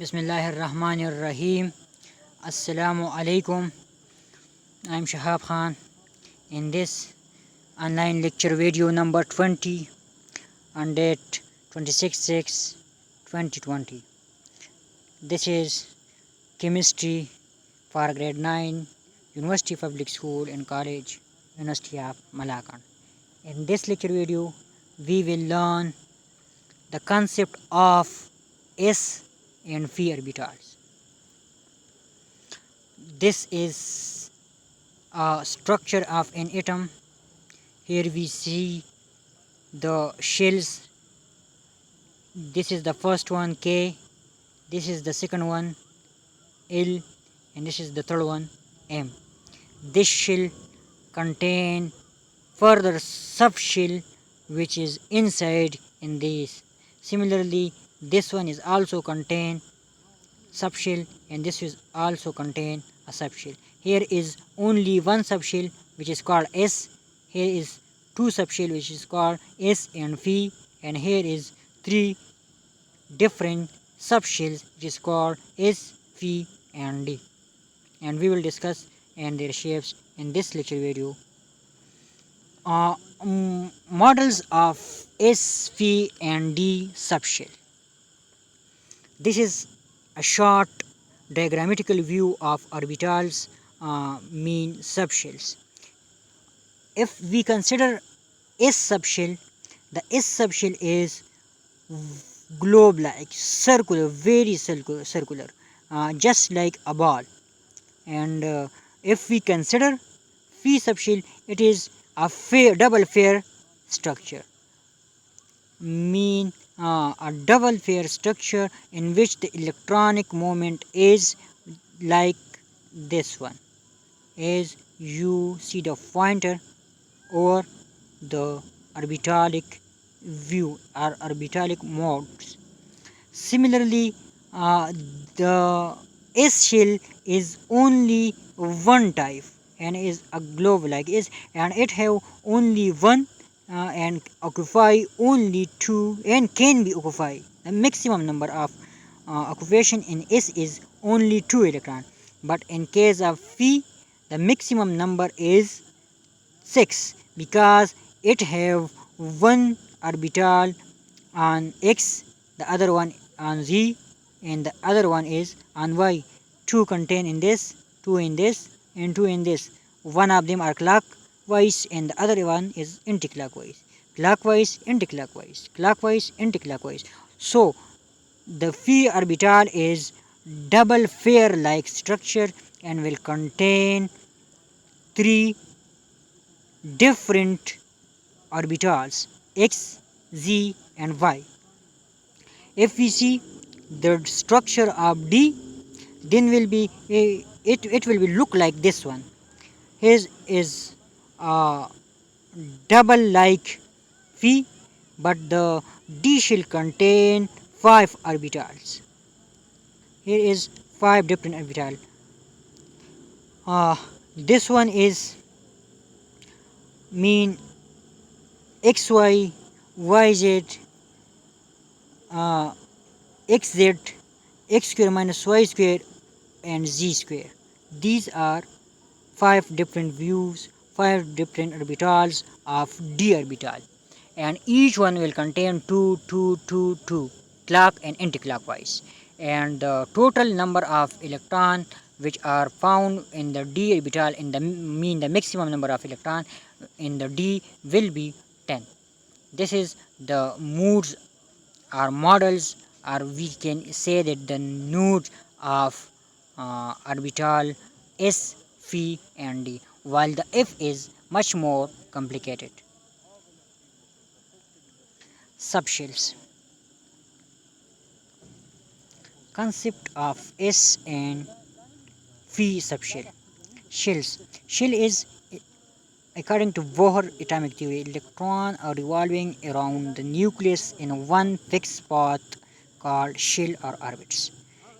Bismillahirrahmanirrahim. Assalamu alaikum. I'm Shahab Khan. In this online lecture video number 20 on date 26/6/2020. This is chemistry for grade 9, University Public School and College, University of Malakand. In this lecture video, we will learn the concept of S and phi orbitals. This is a structure of an atom. Here we see the shells. This is the first one, K. This is the second one, L. And this is the third one, M. This shell contain further subshell which is inside in this. Similarly, this one is also contain subshell, and this is also contain a subshell. Here is only one subshell which is called S. Here is two subshell which is called S and phi, and here is three different subshells which is called S, phi and D. And we will discuss and their shapes in this lecture video. Models of S, phi and D subshell. This is a short diagrammatical view of orbitals mean subshells. If we consider S subshell, the S subshell is globe-like, circular, very circular, just like a ball. And if we consider phi subshell, it is a double fair structure, mean a double fair structure in which the electronic moment is like this one, as you see the pointer or the orbitalic view or orbitalic modes. Similarly, the S shell is only one type and is a globe like is, and it have only one and occupy only two, and can be occupy. The maximum number of occupation in S is only 2 electrons, but in case of phi the maximum number is 6, because it have one orbital on X, the other one on Z, and the other one is on Y. 2 contain in this, 2 in this, and 2 in this. One of them are clockwise and the other one is anticlockwise. Clockwise, anticlockwise, clockwise, anticlockwise. So the phi orbital is double fair like structure and will contain 3 different orbitals, X, Z and Y. If we see the structure of D, then will be it will be look like this one. His is double like phi, but the D shall contain 5 orbitals. Here is 5 different orbitals. This one is mean XY, YZ, XZ, X square minus Y square and Z square. These are 5 different views, 5 different orbitals of D orbital, and each one will contain 2, 2, 2, 2, clock and anticlockwise, and the total number of electron which are found in the D orbital in the mean the maximum number of electron in the D will be 10. This is the modes or models, or we can say that the nodes of orbital S, phi and D, while the F is much more complicated. Subshells. Concept of S and phi subshell. Shells. Shell is, according to Bohr atomic theory, electron are revolving around the nucleus in one fixed path called shell or orbits.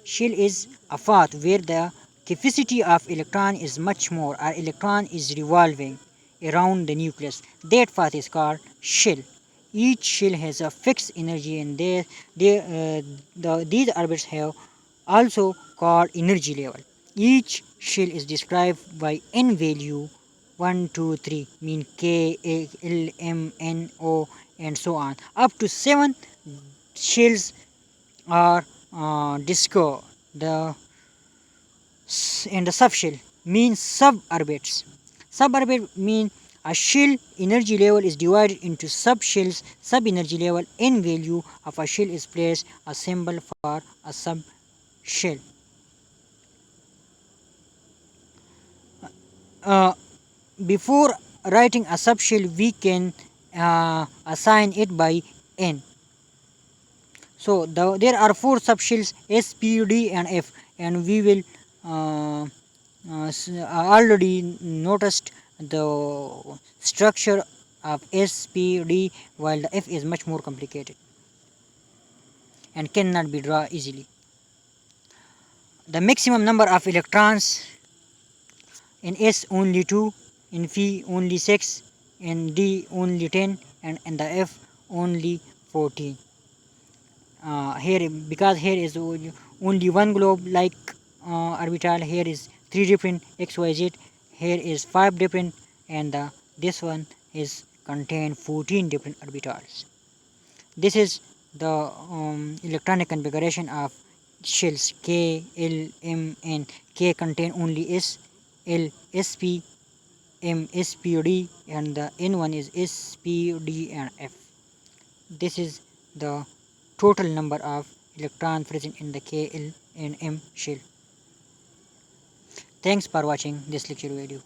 Shell is a path where the capacity of electron is much more, or electron is revolving around the nucleus. That path is called shell. Each shell has a fixed energy, and these orbits have also called energy level. Each shell is described by n value 1, 2, 3 mean K, L, M, N, O and so on. Up to 7 shells are discovered. And the subshell means suborbits. Suborbit mean a shell energy level is divided into subshells. Sub energy level n value of a shell is placed a symbol for a subshell. Uh, Before writing a subshell, we can assign it by n. So there are 4 subshells S, P, D and F, and we will already noticed the structure of S, P, D, while the F is much more complicated and cannot be drawn easily. The maximum number of electrons in S only 2, in P only 6, in D only 10, and in the F only 14. Here, because here is only one globe like orbital, here is 3 different XYZ, here is 5 different, and this one is contain 14 different orbitals. This is the electronic configuration of shells K, L, M, N. K contain only S, L, SP, M, SPD, and the N one is SPD and F. This is the total number of electrons present in the K, L and M shell. Thanks for watching this lecture video.